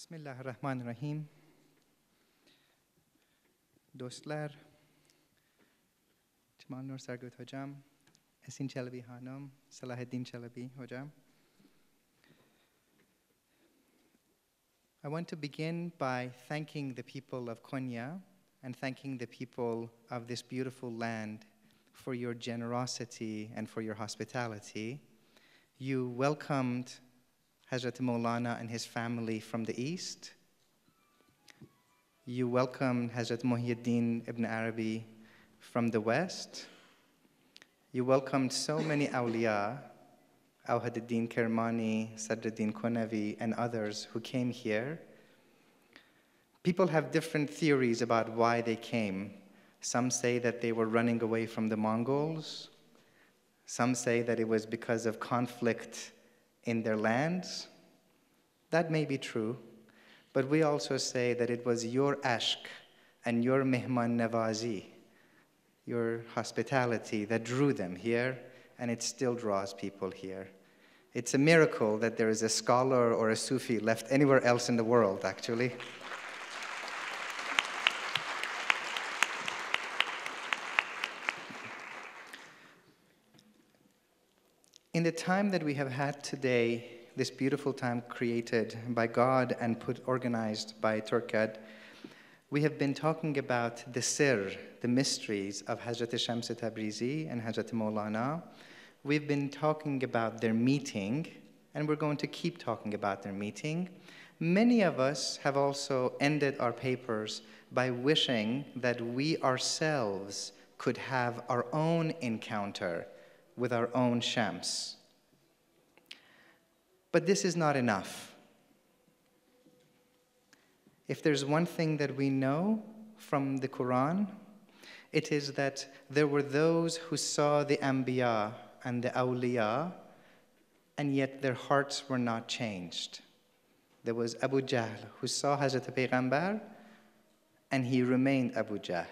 Bismillahirrahmanirrahim. Dostlar, Cemal Nur Sargut hocam, Esin Çelebi hanım, Salahuddin Çelebi hocam. I want to begin by thanking the people of Konya and thanking the people of this beautiful land for your generosity and for your hospitality. You welcomed Hazrat Mawlana and his family from the east. You welcomed Hazrat Muhyiddin ibn Arabi from the west. You welcomed so many awliya, Awhaduddin Kermani, Sadruddin Konavi, and others who came here. People have different theories about why they came. Some say that they were running away from the Mongols. Some say that it was because of conflict in their lands. That may be true, but we also say that it was your ashk and your mehman nawazi, your hospitality, that drew them here, and it still draws people here. It's a miracle that there is a scholar or a Sufi left anywhere else in the world, actually. In the time that we have had today, this beautiful time created by God and organized by Turkad, we have been talking about the sir, the mysteries of Hazrat Shams Tabrizi and Hazrat Mawlana. We've been talking about their meeting, and we're going to keep talking about their meeting. Many of us have also ended our papers by wishing that we ourselves could have our own encounter with our own Shams. But this is not enough. If there's one thing that we know from the Quran, it is that there were those who saw the Anbiya and the Awliya, and yet their hearts were not changed. There was Abu Jahl, who saw Hazrat Payghambar, and he remained Abu Jahl.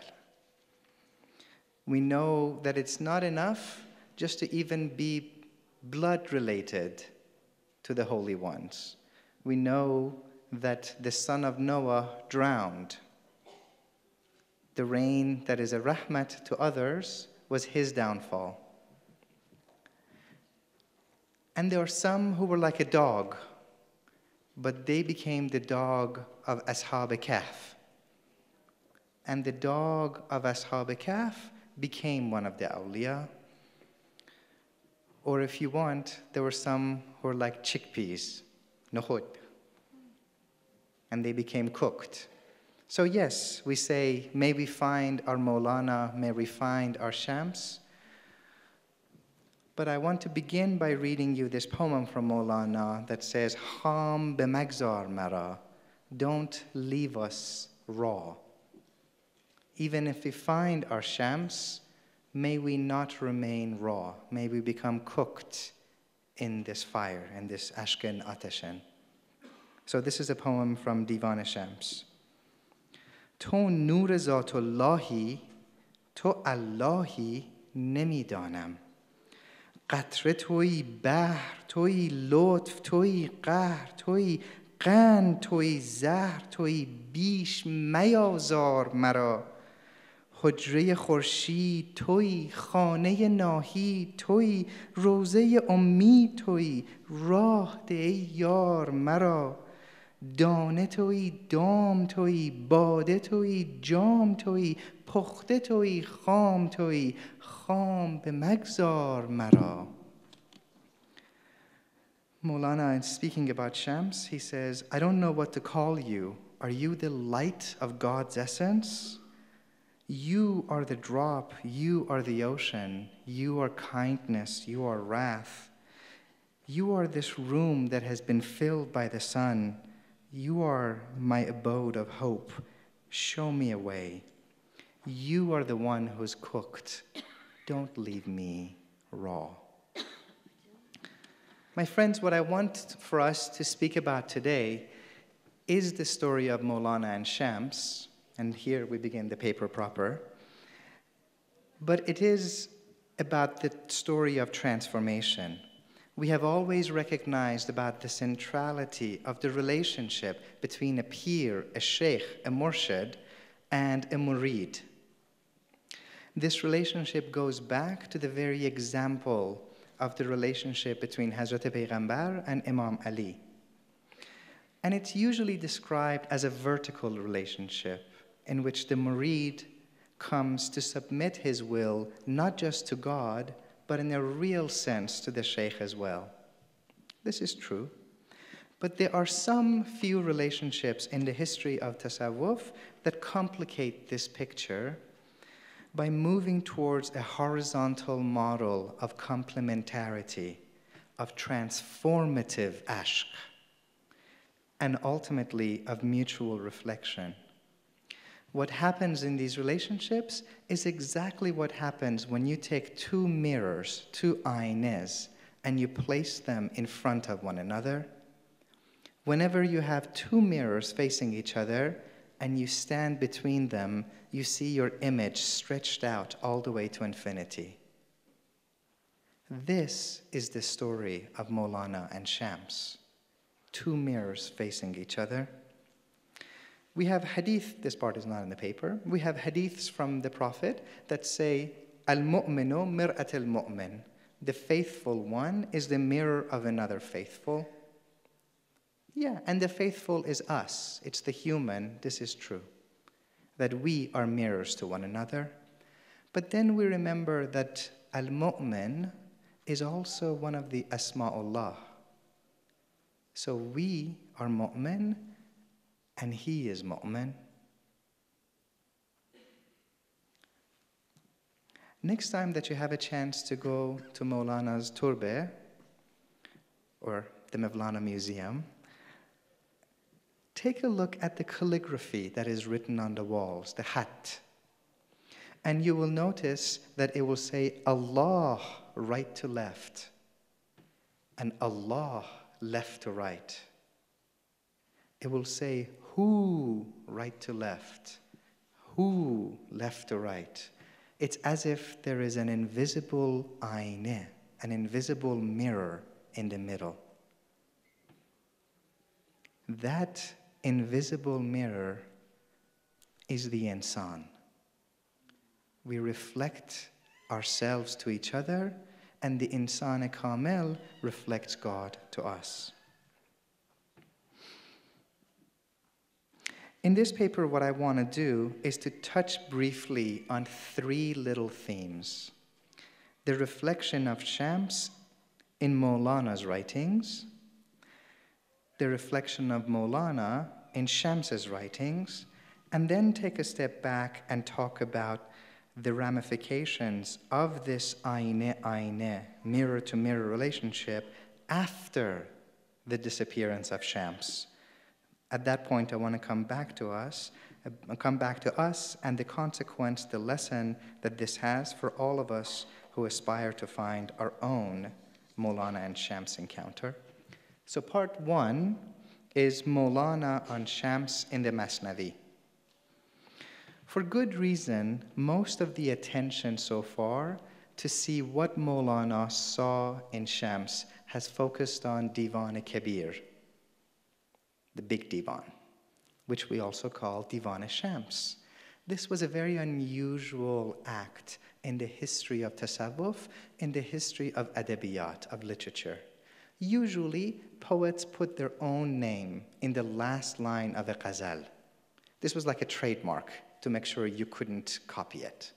We know that it's not enough just to even be blood-related to the holy ones. We know that the son of Noah drowned. The rain that is a rahmat to others was his downfall. And there are some who were like a dog, but they became the dog of Ashab Kahf. And the dog of Ashab Kahf became one of the awliya. Or if you want, there were some who were like chickpeas, nukhud, and they became cooked. So yes, we say, may we find our Mawlana, may we find our Shams. But I want to begin by reading you this poem from Mawlana that says, Kham be magzar mara, don't leave us raw. Even if we find our Shams, may we not remain raw. May we become cooked in this fire, in this ashken atashan. So this is a poem from Divan Shams. To nur zatullahi, to Allahi nemidanam. قطره توی بحر توی لطف توی قهر توی قند توی زهر توی بیش میازار مرا حجره خورشید توی خانه ناهی توی روزه امید توی راه ده ای یار مرا دانه توی دام توی باده توی جام توی پخته توی خام توی خام به مگذار مرا. Mawlana, speaking about Shams, he says, I don't know what to call you. Are you the light of God's essence? You are the drop, you are the ocean, you are kindness, you are wrath. You are this room that has been filled by the sun. You are my abode of hope. Show me a way. You are the one who's cooked. Don't leave me raw. My friends, what I want for us to speak about today is the story of Mawlana and Shams, and here we begin the paper proper. But it is about the story of transformation. We have always recognized about the centrality of the relationship between a pir, a sheikh, a murshid, and a murid. This relationship goes back to the very example of the relationship between Hazrat Payghambar and Imam Ali. And it's usually described as a vertical relationship in which the murid comes to submit his will not just to God, but in a real sense to the sheikh as well. This is true. But there are some few relationships in the history of tasawwuf that complicate this picture by moving towards a horizontal model of complementarity, of transformative ashq, and ultimately of mutual reflection. What happens in these relationships is exactly what happens when you take two mirrors, two aynas, and you place them in front of one another. Whenever you have two mirrors facing each other and you stand between them, you see your image stretched out all the way to infinity. This is the story of Mawlana and Shams. Two mirrors facing each other. We have hadith, this part is not in the paper, we have hadiths from the Prophet that say, Al-mu'minu mir'at al-mu'min. The faithful one is the mirror of another faithful. Yeah, and the faithful is us. It's the human, this is true. That we are mirrors to one another. But then we remember that al-mu'min is also one of the asma'ullah. So we are mu'min, and he is mu'min. Next time that you have a chance to go to Mawlana's turbe, or the Mevlana Museum, take a look at the calligraphy that is written on the walls, the khat. And you will notice that it will say Allah right to left, and Allah left to right. It will say who right to left, who left to right. It's as if there is an invisible ayna, an invisible mirror in the middle. That invisible mirror is the insan. We reflect ourselves to each other, and the insan kamil reflects God to us. In this paper, what I want to do is to touch briefly on three little themes. The reflection of Shams in Mawlana's writings, the reflection of Mawlana in Shams's writings, and then take a step back and talk about the ramifications of this ayna, mirror-to-mirror relationship after the disappearance of Shams. At that point, I want to come back to us and the consequence, the lesson that this has for all of us who aspire to find our own Mawlana and Shams encounter. So part one is Mawlana on Shams in the Masnavi. For good reason, most of the attention so far to see what Mawlana saw in Shams has focused on Divan-e-Kabir, the big divan, which we also call Divan-e-Shams. This was a very unusual act in the history of tasawwuf, in the history of adabiyat, of literature. Usually, poets put their own name in the last line of a ghazal. This was like a trademark to make sure you couldn't copy it.